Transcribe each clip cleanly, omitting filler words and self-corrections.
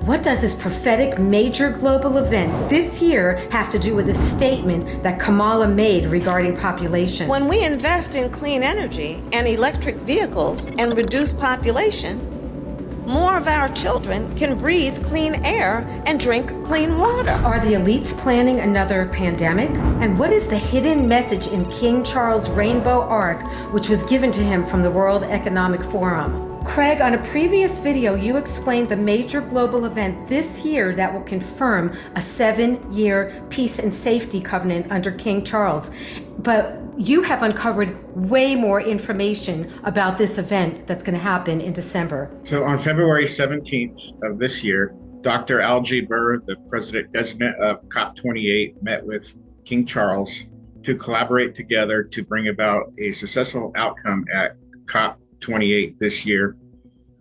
What does this prophetic major global event this year have to do with a statement that Kamala made regarding population? When we invest in clean energy and electric vehicles and reduce population, more of our children can breathe clean air and drink clean water. Are the elites planning another pandemic? And what is the hidden message in King Charles' Rainbow Ark, which was given to him from the World Economic Forum? Craig, on a previous video, you explained the major global event this year that will confirm a 7-year peace and safety covenant under King Charles. But you have uncovered way more information about this event that's going to happen in December. So on February 17th of this year, Dr. Al-J. Burr, the president designate of COP28, met with King Charles to collaborate together to bring about a successful outcome at COP28 this year.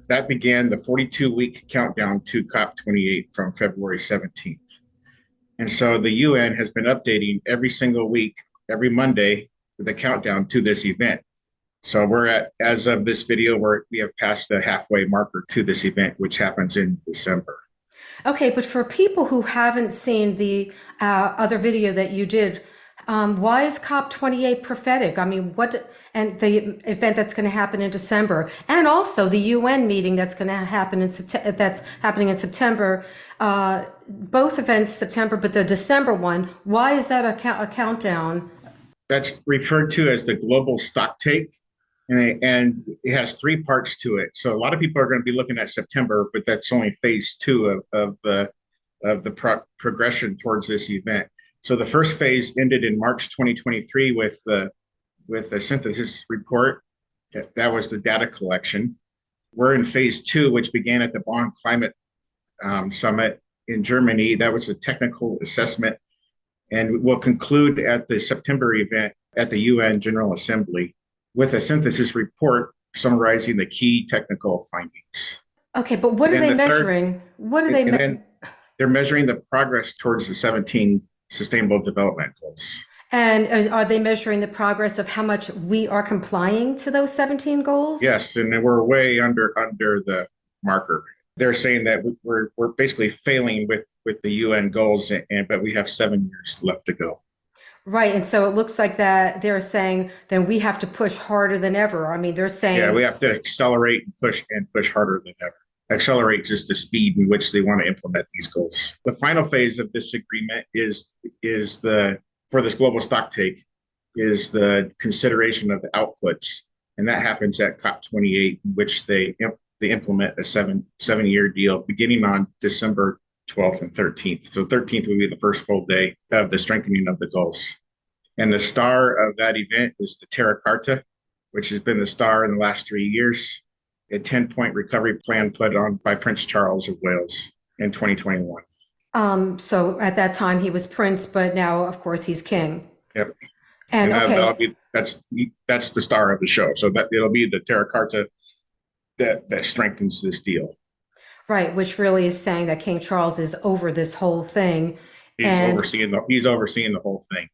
That began the 42-week countdown to COP28 from February 17th. And so the UN has been updating every single week, every Monday, the countdown to this event. So we're at, as of this video, we have passed the halfway marker to this event, which happens in December. Okay, but for people who haven't seen the other video that you did, why is COP28 prophetic? I mean, and the event that's going to happen in December, and also the UN meeting that's going to happen in September, that's happening in September, both events September, but the December one, why is that a countdown? That's referred to as the global stocktake, and it has 3 parts to it. So a lot of people are going to be looking at September, but that's only phase 2 of the progression towards this event. So the first phase ended in March 2023 with the synthesis report. That was the data collection. We're in phase 2, which began at the Bong Climate Summit in Germany. That was a technical assessment, and will conclude at the September event at the UN General Assembly with a synthesis report summarizing the key technical findings. Okay, but what are they measuring? What are they measuring? They're measuring the progress towards the 17 Sustainable Development Goals. And are they measuring the progress of how much we are complying to those 17 goals? Yes, and we're way under the marker. They're saying that we're basically failing with the UN goals, but we have 7 years left to go. Right, and so it looks like that they're saying then we have to push harder than ever. I mean, they're saying we have to accelerate and push harder than ever. Accelerate just the speed in which they want to implement these goals. The final phase of this agreement is for this global stocktake is the consideration of the outputs, and that happens at COP28, in which they implement a seven-year deal beginning on December 12th and 13th. So 13th will be the first full day of the strengthening of the goals. And the star of that event is the Terra Carta, which has been the star in the last 3 years, a 10-point recovery plan put on by Prince Charles of Wales in 2021. So at that time he was prince, but now of course he's king. Yep. And okay. That's the star of the show. So that it'll be the Terra Carta that strengthens this deal. Right, which really is saying that King Charles is over this whole thing. He's overseeing the whole thing.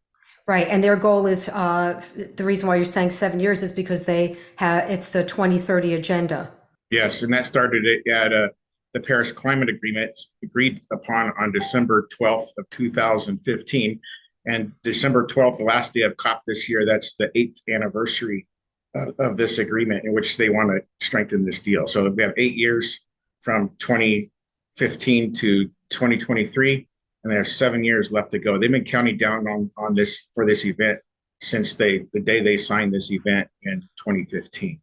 Right, and their goal is the reason why you're saying 7 years is because it's the 2030 agenda. Yes, and that started at the Paris Climate Agreement agreed upon on December 12th of 2015, and December 12th, the last day of COP this year. That's the 8th anniversary of this agreement in which they want to strengthen this deal. So we have 8 years from 2015 to 2023, and there's 7 years left to go. They've been counting down on this for this event since the day they signed this event in 2015.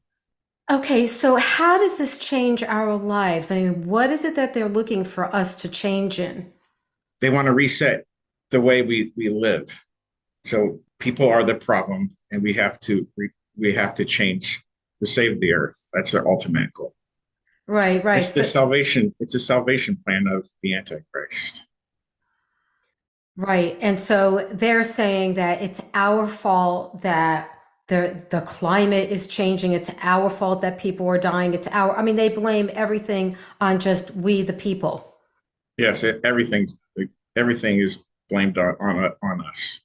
Okay, so how does this change our lives? I mean, what is it that they're looking for us to change in? They want to reset the way we live. So people are the problem, and we have to change to save the earth. That's their ultimate goal. Right. It's a salvation plan of the Antichrist. Right. And so they're saying that it's our fault that the climate is changing. It's our fault that people are dying. They blame everything on just we, the people. Yes, everything is blamed on us,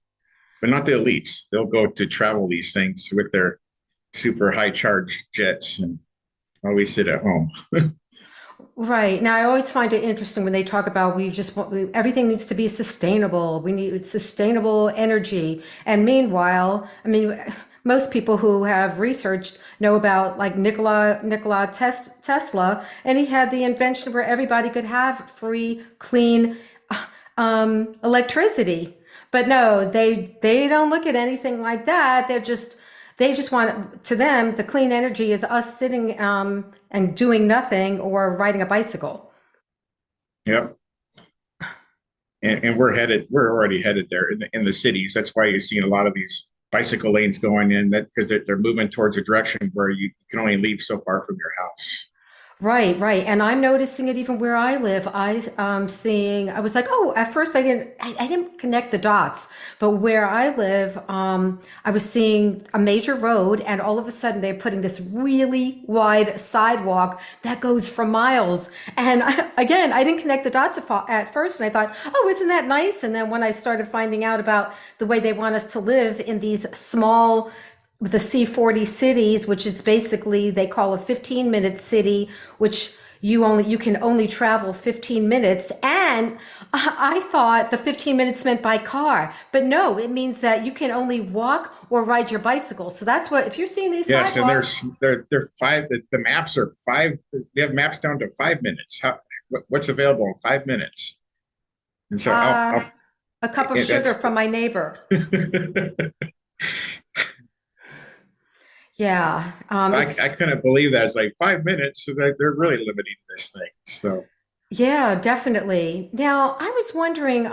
but not the elites. They'll go to travel these things with their super high charge jets and always sit at home. Right. Now, I always find it interesting when they talk about everything needs to be sustainable. We need sustainable energy. And meanwhile, I mean, most people who have researched know about like Tesla, and he had the invention where everybody could have free, clean electricity. But no, they don't look at anything like that. They just want, to them, the clean energy is us sitting and doing nothing or riding a bicycle. Yep. And we're already headed there in the cities. That's why you're seeing a lot of these bicycle lanes going in, that because they're moving towards a direction where you can only leave so far from your house. Right, right. And I'm noticing it even where I live. I was like, oh, at first I didn't connect the dots, but where I live, I was seeing a major road and all of a sudden they're putting this really wide sidewalk that goes for miles. And again, I didn't connect the dots at first. And I thought, oh, isn't that nice? And then when I started finding out about the way they want us to live in these small the C40 cities, which is basically they call a 15-minute city, which you can only travel 15 minutes. And I thought the 15 minutes meant by car, but no, it means that you can only walk or ride your bicycle. So that's what, if you're seeing these Yes, sidewalks. and they're five. The maps are five. They have maps down to 5 minutes. What's available in 5 minutes? And so A cup of sugar from my neighbor. Yeah. I couldn't believe that. It's like 5 minutes. So that they're really limiting this thing. So Yeah, definitely. Now, I was wondering,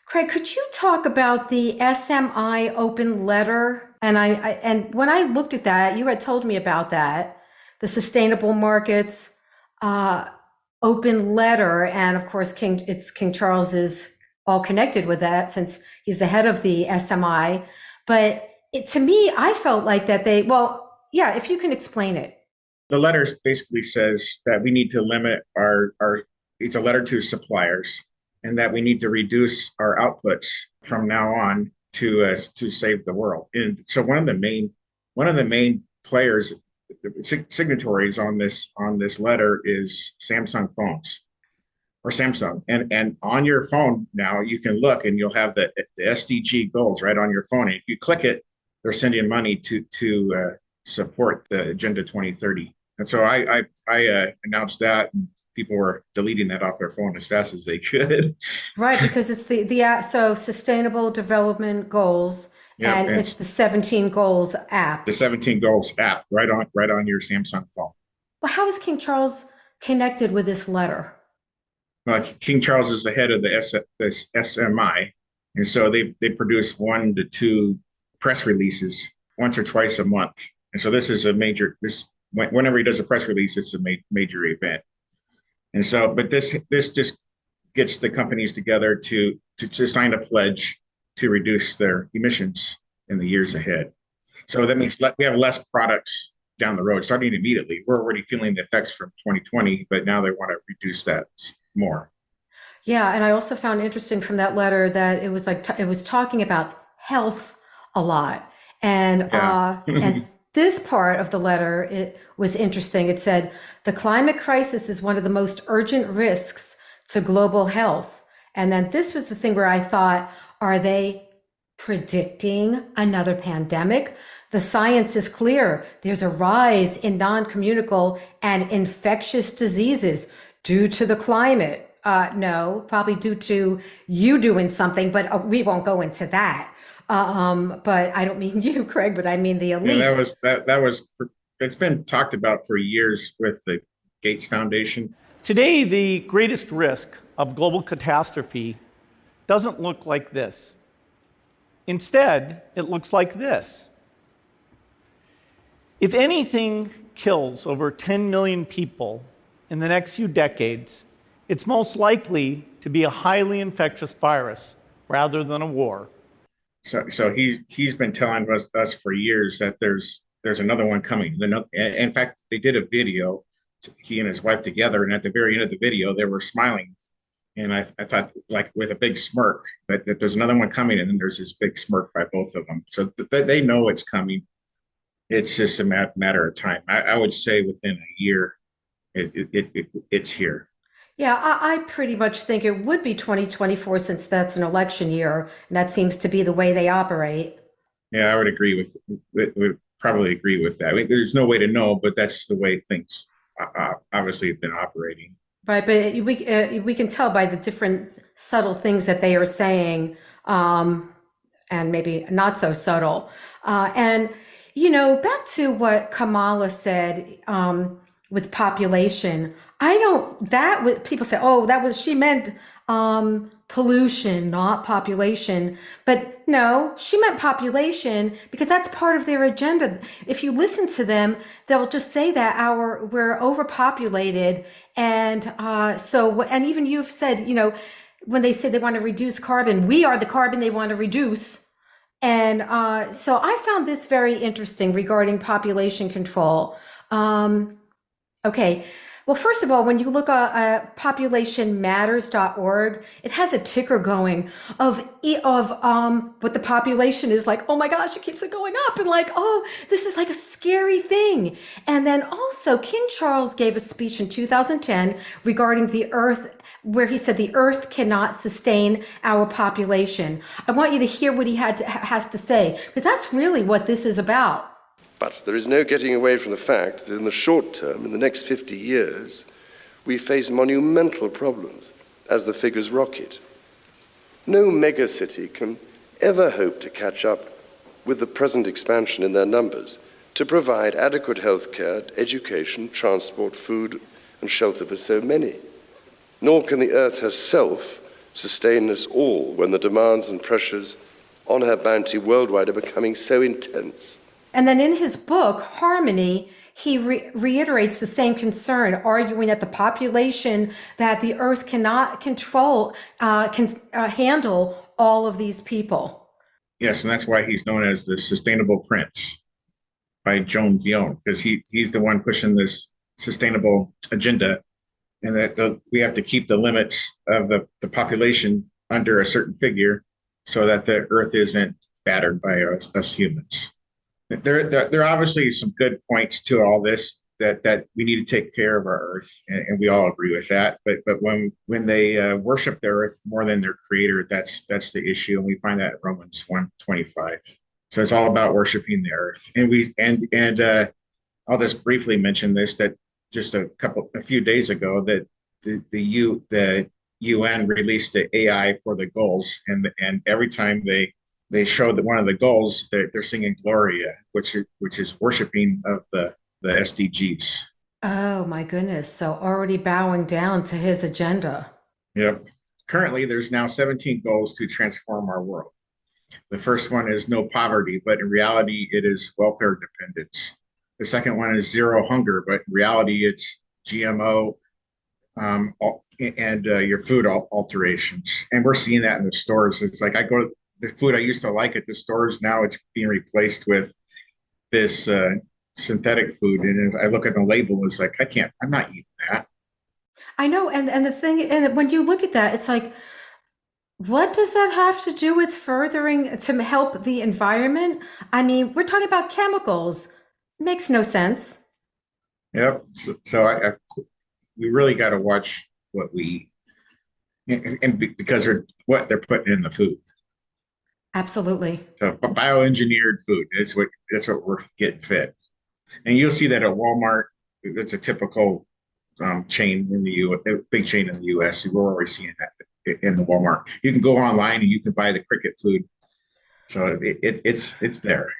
Craig, could you talk about the SMI open letter? And when I looked at that, you had told me about that, the Sustainable Markets uh, open letter, and of course, King Charles is all connected with that since he's the head of the SMI. But to me, I felt like that well, yeah, if you can explain it. the letter basically says that we need to limit our. It's a letter to suppliers, and that we need to reduce our outputs from now on to save the world. And so one of the main players, signatories on this letter is Samsung phones or Samsung. And on your phone now you can look and you'll have the SDG goals right on your phone. And if you click it, they're sending money to support the Agenda 2030. And so I announced that, and people were deleting that off their phone as fast as they could. Right, because it's so Sustainable Development Goals, Yeah, and and it's the 17 Goals app. the 17 Goals app right on your Samsung phone. Well, how is King Charles connected with this letter? King Charles is the head of this SMI, and so they produce 1 to 2 press releases once or twice a month. And so this is a major. Whenever he does a press release, it's a major event. And so, but this just gets the companies together to sign a pledge to reduce their emissions in the years ahead. So that means we have less products down the road, starting immediately. We're already feeling the effects from 2020, but now they want to reduce that more. Yeah, and I also found interesting from that letter that it was like it was talking about health a lot, and Yeah. and this part of the letter, it was interesting. It said the climate crisis is one of the most urgent risks to global health, and then this was the thing where I thought, are they predicting another pandemic? The science is clear. There's a rise in non-communicable and infectious diseases due to the climate. No, probably due to you doing something, but we won't go into that. But I don't mean you, Craig, but I mean the elites. Yeah, that was it's been talked about for years with the Gates Foundation. Today, the greatest risk of global catastrophe doesn't look like this. Instead, it looks like this. If anything kills over 10 million people in the next few decades, it's most likely to be a highly infectious virus rather than a war. So he's been telling us for years that there's another one coming. In fact, they did a video, he and his wife together, and at the very end of the video, they were smiling. And I thought, like, with a big smirk, that there's another one coming, and then there's this big smirk by both of them. So they know it's coming. It's just a matter of time. I would say within a year, It's here. Yeah, I pretty much think it would be 2024 since that's an election year, and that seems to be the way they operate. Yeah, I would agree would probably agree with that. I mean, there's no way to know, but that's the way things obviously have been operating. Right, but we can tell by the different subtle things that they are saying, and maybe not so subtle. And back to what Kamala said with population. I don't. That was people say, oh, that was she meant pollution, not population. But no, she meant population because that's part of their agenda. If you listen to them, they'll just say that we're overpopulated, and and even you've said, when they say they want to reduce carbon, we are the carbon they want to reduce. And so I found this very interesting regarding population control. Okay. Well, first of all, when you look at populationmatters.org, it has a ticker going of what the population is like. Oh my gosh, it keeps it going up, and like, oh, this is like a scary thing. And then also, King Charles gave a speech in 2010 regarding the Earth, where he said the Earth cannot sustain our population. I want you to hear what he has to say, because that's really what this is about. But there is no getting away from the fact that in the short term, in the next 50 years, we face monumental problems as the figures rocket. No megacity can ever hope to catch up with the present expansion in their numbers to provide adequate healthcare, education, transport, food, and shelter for so many. Nor can the Earth herself sustain us all when the demands and pressures on her bounty worldwide are becoming so intense. And then in his book, Harmony, he reiterates the same concern, arguing that the population that the Earth cannot control can handle all of these people. Yes, and that's why he's known as the Sustainable Prince by Joan Vion, because he's the one pushing this sustainable agenda, and that we have to keep the limits of the population under a certain figure so that the Earth isn't battered by us humans. There are obviously some good points to all this, that we need to take care of our Earth, and we all agree with that. But when they worship the Earth more than their Creator, that's the issue, and we find that in Romans 1:25. So it's all about worshiping the Earth, and I'll just briefly mention this, that just a few days ago that the UN released the AI for the goals, and every time they show that one of the goals, they're singing Gloria, which is worshiping of the SDGs. Oh my goodness. So already bowing down to his agenda. Yep. Currently, there's now 17 goals to transform our world. The first one is no poverty, but in reality, it is welfare dependence. The second one is zero hunger, but in reality, it's GMO and your food alterations. And we're seeing that in the stores. It's like the food I used to like at the stores, now it's being replaced with this synthetic food. And I look at the label, it's like, I'm not eating that. I know. And the thing, and when you look at that, it's like, what does that have to do with furthering to help the environment? I mean, we're talking about chemicals. Makes no sense. Yep. So we really got to watch what we eat, and because what they're putting in the food. Absolutely. So bioengineered food, that's what we're getting fed. And you'll see that at Walmart. That's a typical chain in the U.S., a big chain in the U.S. We're already seeing that in the Walmart. You can go online and you can buy the cricket food. So it's there.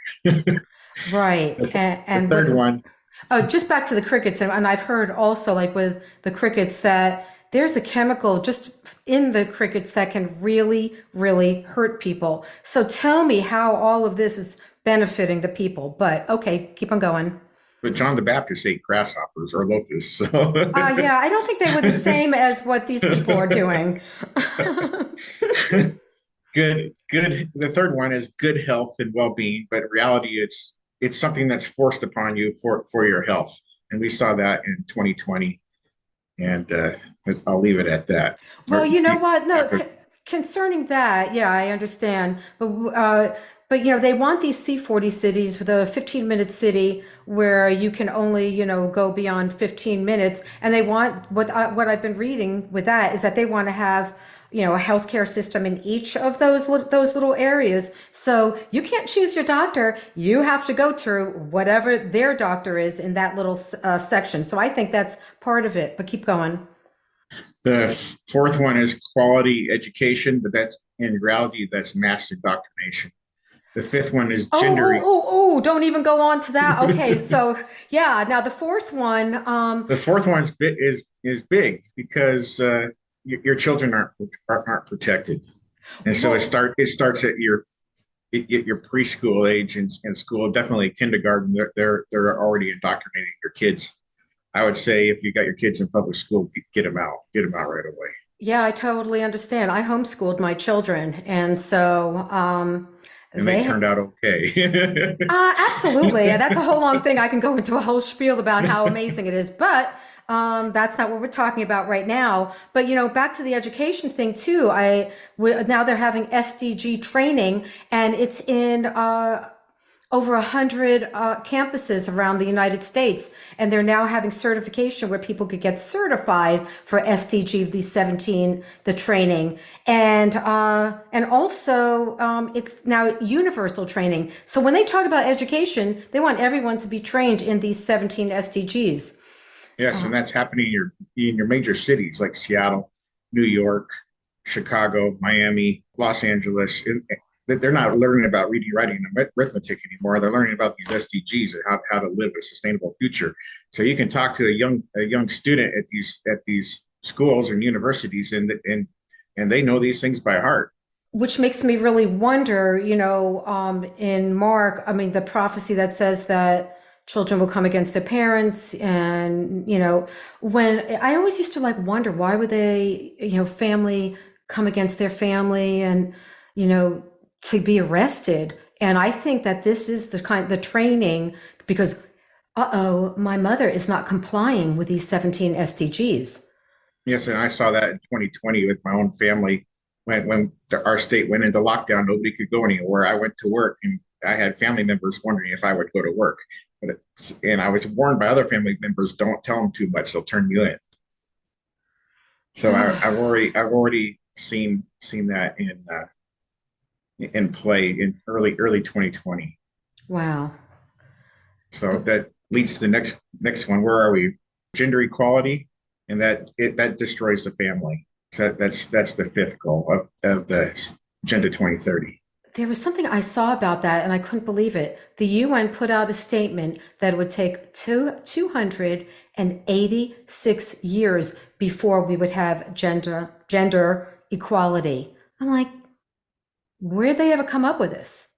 Right. And the third one. Oh, just back to the crickets. And I've heard also, like with the crickets, that there's a chemical just in the crickets that can really, really hurt people. So tell me how all of this is benefiting the people. But okay, keep on going. But John the Baptist ate grasshoppers or locusts. So. Yeah, I don't think they were the same as what these people are doing. Good. The third one is good health and well-being, but in reality, it's something that's forced upon you for your health. And we saw that in 2020. And I'll leave it at that. Well, you know what? No, concerning that, yeah, I understand. But But they want these C40 cities with a 15-minute city where you can only, go beyond 15 minutes. And they want what I've been reading with that is that they want to have, a healthcare system in each of those little areas. So you can't choose your doctor. You have to go to whatever their doctor is in that little section. So I think that's part of it. But keep going. The fourth one is quality education, but that's in reality, that's mass indoctrination. The fifth one is gender. Don't even go on to that. Okay, so yeah, now the fourth one. The fourth one is big because your children aren't protected, and so it starts at your preschool age and school, definitely kindergarten. They're already indoctrinating your kids. I would say if you got your kids in public school, get them out right away. Yeah, I totally understand. I homeschooled my children, and so And they turned out okay. absolutely. That's a whole long thing. I can go into a whole spiel about how amazing it is, but that's not what we're talking about right now. But back to the education thing too. Now they're having SDG training, and it's in over 100 campuses around the United States, and they're now having certification where people could get certified for SDG, these 17, the training, and also it's now universal training. So when they talk about education, they want everyone to be trained in these 17 SDGs. Yes, and that's happening in your major cities like Seattle, New York, Chicago, Miami, Los Angeles. They're not learning about reading, writing, and arithmetic anymore. They're learning about these SDGs and how to live a sustainable future. So you can talk to a young student at these schools and universities, and they know these things by heart. Which makes me really wonder, in Mark, I mean, the prophecy that says that children will come against their parents, and when I always used to wonder why would they, family come against their family, and to be arrested. And I think that this is the training because, my mother is not complying with these 17 SDGs. Yes, and I saw that in 2020 with my own family when our state went into lockdown. Nobody could go anywhere. I went to work, and I had family members wondering if I would go to work. And I was warned by other family members, don't tell them too much; they'll turn you in. So I've already seen that in play in early 2020. Wow. So that leads to the next one. Where are we? Gender equality, and that destroys the family. So that's the fifth goal of the Agenda 2030. There was something I saw about that, and I couldn't believe it. The UN put out a statement that it would take 286 years before we would have gender equality. I'm like, where'd they ever come up with this?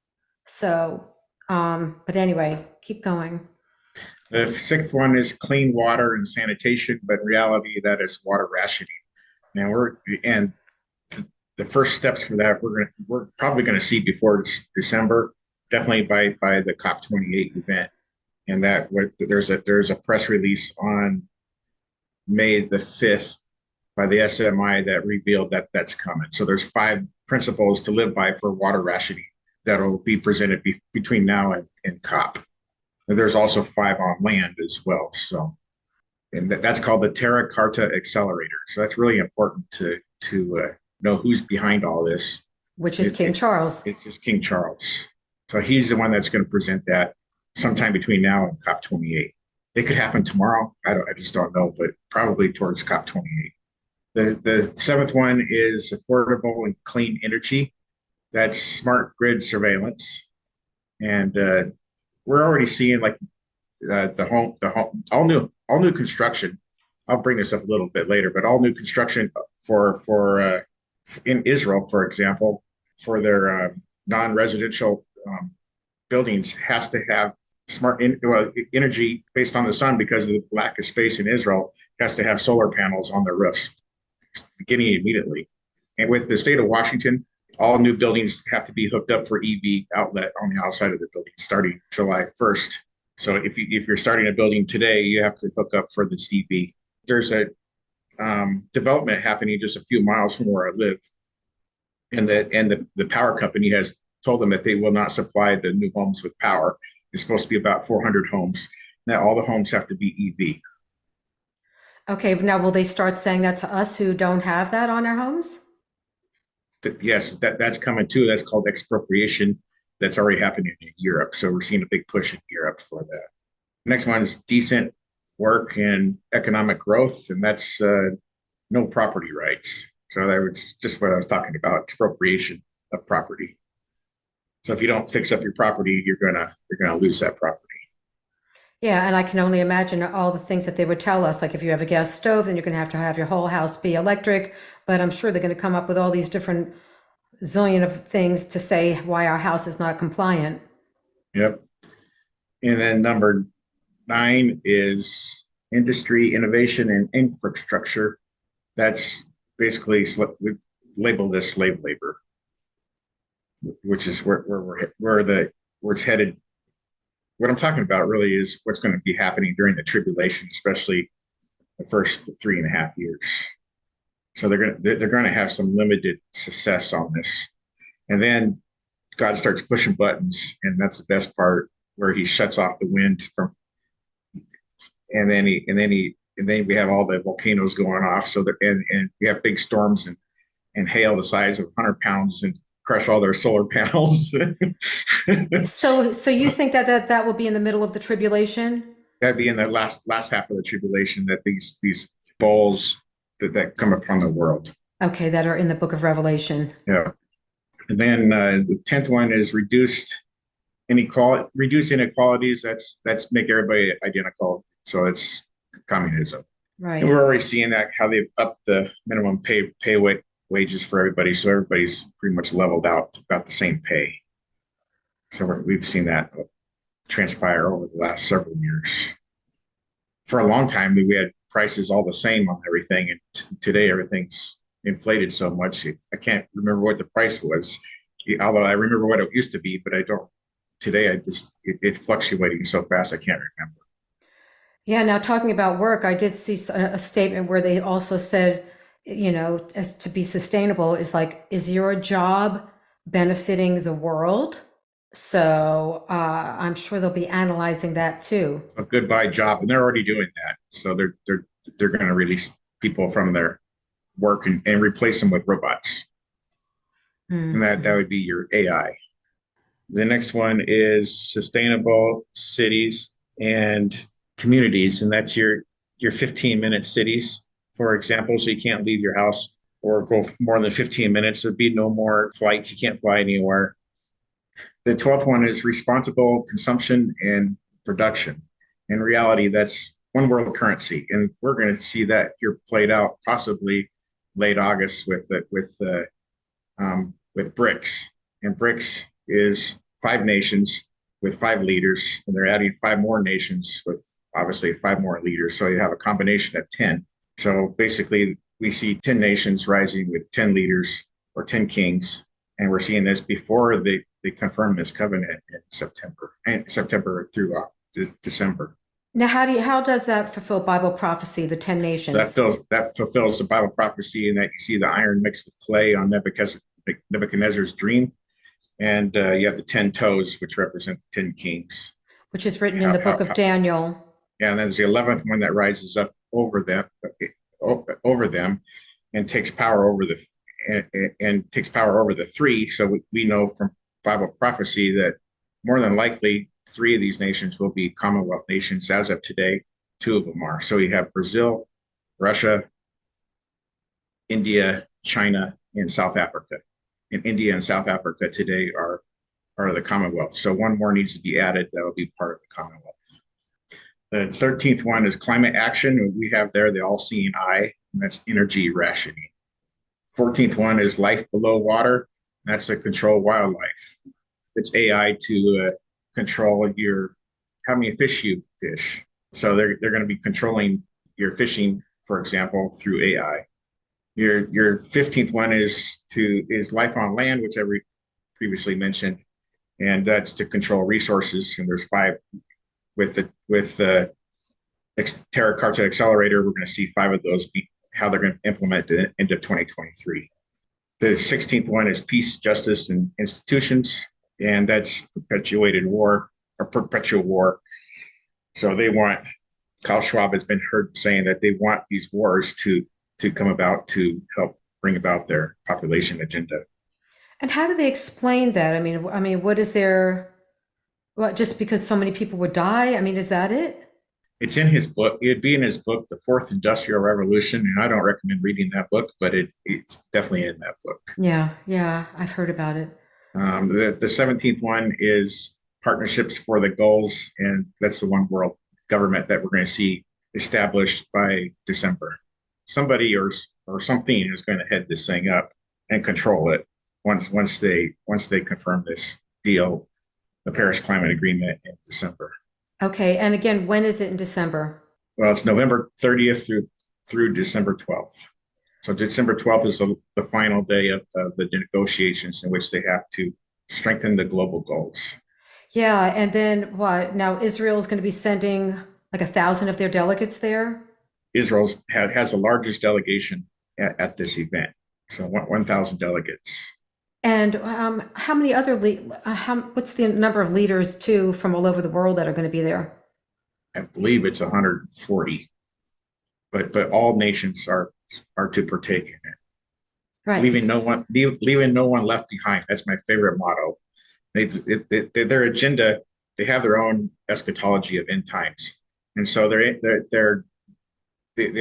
So, but anyway, keep going. The sixth one is clean water and sanitation, but in reality, that is water rationing. And the first steps for that we're probably going to see before December, definitely by the COP28 event. And that there's a press release on May the 5th by the SMI that revealed that that's coming. So there's 5 principles to live by for water rationing that will be presented between now and COP. And there's also 5 on land as well. So, and that's called the Terra Carta Accelerator. So that's really important to know who's behind all this. Which is King Charles. It's just King Charles. So he's the one that's going to present that sometime between now and COP28. It could happen tomorrow. I just don't know, but probably towards COP28. The seventh one is affordable and clean energy. That's smart grid surveillance. And we're already seeing all new construction. I'll bring this up a little bit later, but all new construction for in Israel, for example, for their non-residential buildings has to have smart energy based on the sun because of the lack of space in Israel. Has to have solar panels on their roofs, beginning immediately. And with the state of Washington, all new buildings have to be hooked up for EV outlet on the outside of the building starting July 1st. So if you're starting a building today, you have to hook up for this EV. There's a development happening just a few miles from where I live, and the power company has told them that they will not supply the new homes with power. It's supposed to be about 400 homes. Now all the homes have to be EV. Okay, but now will they start saying that to us who don't have that on our homes? Yes, that's coming too. That's called expropriation. That's already happening in Europe. So we're seeing a big push in Europe for that. Next one is decent work and economic growth, and that's no property rights. So that was just what I was talking about, expropriation of property. So if you don't fix up your property, you're gonna lose that property. Yeah, and I can only imagine all the things that they would tell us. Like if you have a gas stove, then you're going to have your whole house be electric. But I'm sure they're going to come up with all these different zillion of things to say why our house is not compliant. Yep. And then number 9 is industry, innovation, and infrastructure. That's basically we labeled as slave labor, which is where it's headed. What I'm talking about really is what's going to be happening during the tribulation, especially the first 3.5 years. So they're going to have some limited success on this, and then God starts pushing buttons, and that's the best part, where He shuts off the wind from, and then we have all the volcanoes going off. So that and we have big storms and hail the size of 100 pounds and crush all their solar panels. So you think that will be in the middle of the tribulation? That'd be in the last half of the tribulation, that these bowls that come upon the world. Okay, that are in the book of Revelation. Yeah. And then the 10th one is reduce inequalities. That's make everybody identical. So it's communism. Right. And we're already seeing that, how they've upped the minimum pay wages for everybody. So everybody's pretty much leveled out about the same pay. So we've seen that transpire over the last several years. For a long time, we had prices all the same on everything. And today everything's inflated so much. I can't remember what the price was, although I remember what it used to be, but I don't. Today, it's fluctuating so fast, I can't remember. Yeah, now talking about work, I did see a statement where they also said, as to be sustainable is your job benefiting the world? So I'm sure they'll be analyzing that too. A goodbye job, and they're already doing that. So they're going to release people from their work and replace them with robots. Mm-hmm. And that would be your AI. The next one is sustainable cities and communities, and that's your 15-minute cities, for example. So you can't leave your house or go more than 15 minutes. There'd be no more flights. You can't fly anywhere. The 12th one is responsible consumption and production. In reality, that's one world currency, and we're going to see that here played out possibly late August with BRICS. And BRICS is 5 nations with 5 leaders, and they're adding 5 more nations with obviously 5 more leaders. So you have a combination of 10. So basically, we see 10 nations rising with 10 leaders or 10 kings, and we're seeing this before they confirm this covenant in September through December. Now, how does that fulfill Bible prophecy, the 10 nations? That fulfills the Bible prophecy, in that you see the iron mixed with clay on Nebuchadnezzar's dream, and you have the 10 toes, which represent the 10 kings, which is written in the book of Daniel. Yeah, and then there's the 11th one that rises up over them, and takes power over the 3. So we know from Bible prophecy that more than likely 3 of these nations will be Commonwealth nations as of today. 2 of them are. So you have Brazil, Russia, India, China, and South Africa. And India and South Africa today are the Commonwealth. So one more needs to be added that will be part of the Commonwealth. The 13th one is climate action. We have there the all-seeing eye, and that's energy rationing. 14th one is life below water. That's to control wildlife. It's AI to control how many fish you fish. So they're going to be controlling your fishing, for example, through AI. Your 15th one is life on land, which I previously mentioned, and that's to control resources. And there's 5 with the Terra Carta accelerator. We're going to see 5 of those how they're going to implement it into 2023. The 16th one is peace, justice, and institutions, and that's perpetuated war or perpetual war. So they want, Klaus Schwab has been heard saying that they want these wars to come about to help bring about their population agenda. And how do they explain that? I mean, what is their, what, just because so many people would die? I mean, is that it? It's in his book. It'd be in his book, The Fourth Industrial Revolution, and I don't recommend reading that book, but it's definitely in that book. Yeah, yeah, I've heard about it. The 17th one is partnerships for the goals, and that's the one world government that we're going to see established by December. Somebody or something is going to head this thing up and control it once they confirm this deal, the Paris Climate Agreement in December. Okay, and again, when is it in December? Well, it's November 30th through December 12th. So December 12th is the final day of the negotiations in which they have to strengthen the global goals. Yeah, and then what? Now Israel is going to be sending like 1,000 of their delegates there? Israel has the largest delegation at this event, so 1,000 delegates. And how many other what's the number of leaders too from all over the world that are going to be there? I believe it's 140, but all nations are to partake in it, Right. leaving no one left behind. That's my favorite motto. Their agenda, they have their own eschatology of end times, and so they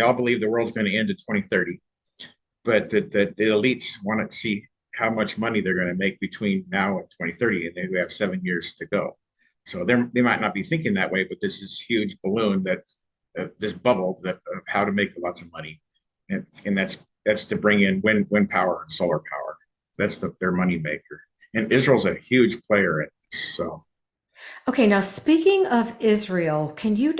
all believe the world's going to end in 2030, but the elites want to see how much money they're going to make between now and 2030, and they have 7 years to go. So they might not be thinking that way, but this is huge balloon that's this bubble of how to make lots of money, and that's to bring in wind power and solar power. That's their money maker, and Israel's a huge player in this. So. Okay, now speaking of Israel,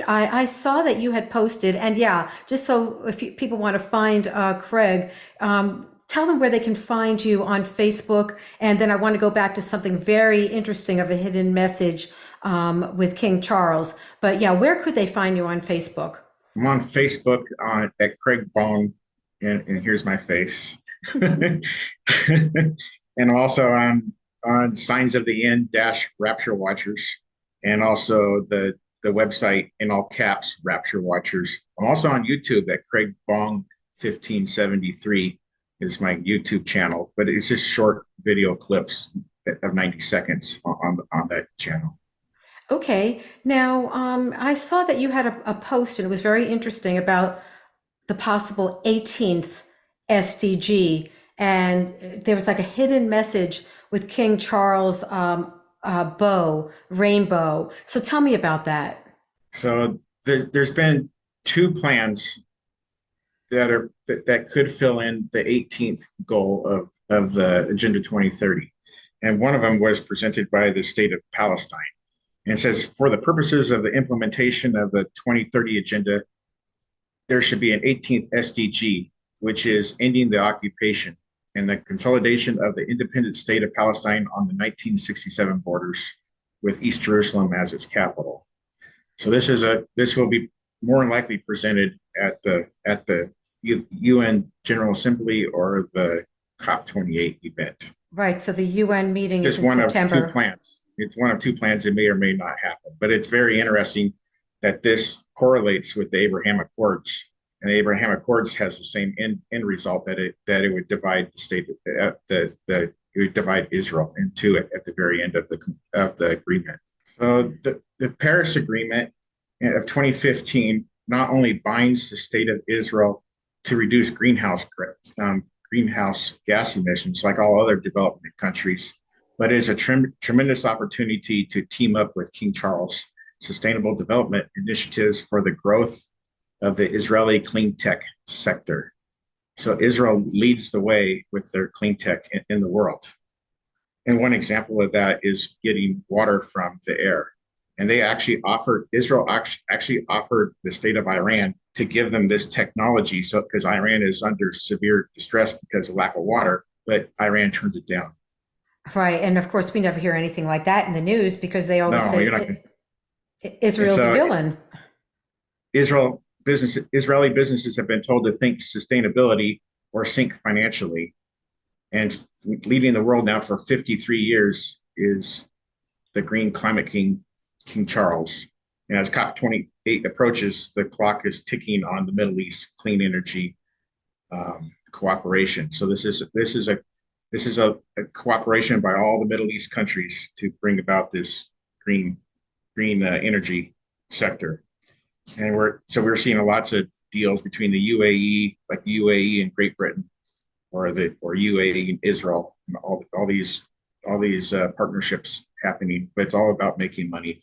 I saw that you had posted, and yeah, just so if people want to find Craig, tell them where they can find you on Facebook. And then I want to go back to something very interesting of a hidden message with King Charles. But yeah, where could they find you on Facebook? I'm on Facebook at Craig Bong, and here's my face. And also on Signs of the End - Rapture Watchers, and also the website in all caps, Rapture Watchers. I'm also on YouTube at Craig Bong 1573 is my YouTube channel, but it's just short video clips of 90 seconds on that channel. Okay, now I saw that you had a post, and it was very interesting about the possible 18th SDG, and there was like a hidden message with King Charles bow, rainbow. So tell me about that. So there's been two plans that could fill in the 18th goal of the Agenda 2030. And one of them was presented by the state of Palestine. And it says, for the purposes of the implementation of the 2030 agenda, there should be an 18th SDG, which is ending the occupation and the consolidation of the independent state of Palestine on the 1967 borders with East Jerusalem as its capital. So this will be more than likely presented at the UN General Assembly or the COP28 event. Right. So the UN meeting is Just in one September. of two plans. It's one of two plans. It may or may not happen, but it's very interesting that this correlates with the Abraham Accords, and the Abraham Accords has the same end result, that it would divide the state, it would divide Israel in two at the very end of the agreement. So the Paris Agreement of 2015 not only binds the state of Israel to reduce greenhouse gas emissions like all other developing countries, but is a tremendous opportunity to team up with King Charles' sustainable development initiatives for the growth of the Israeli clean tech sector. So Israel leads the way with their clean tech in the world. And one example of that is getting water from the air. And Israel actually offered the state of Iran to give them this technology. So, because Iran is under severe distress because of lack of water, but Iran turned it down. Right. And of course, we never hear anything like that in the news because they always say Israel's a villain. Israeli businesses have been told to think sustainability or sink financially. And leading the world now for 53 years is the Green Climate King, King Charles. And as COP28 approaches, the clock is ticking on the Middle East clean energy cooperation. So this is a cooperation by all the Middle East countries to bring about this green energy sector. And we're seeing lots of deals between the UAE, like the UAE and Great Britain, or UAE and Israel, and all these partnerships happening. But it's all about making money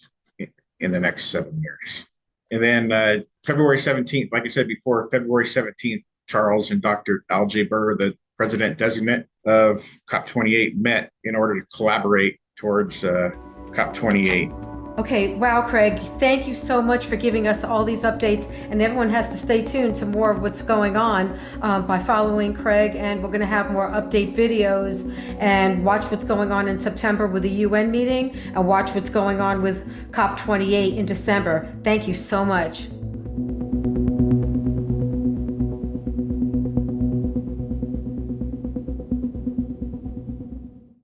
in the next 7 years. And then February 17th, like I said before, February 17th, Charles and Dr. Al Jaber, the president designate of COP28, met in order to collaborate towards COP28. Okay, wow, Craig, thank you so much for giving us all these updates, and everyone has to stay tuned to more of what's going on by following Craig, and we're going to have more update videos, and watch what's going on in September with the UN meeting, and watch what's going on with COP28 in December. Thank you so much.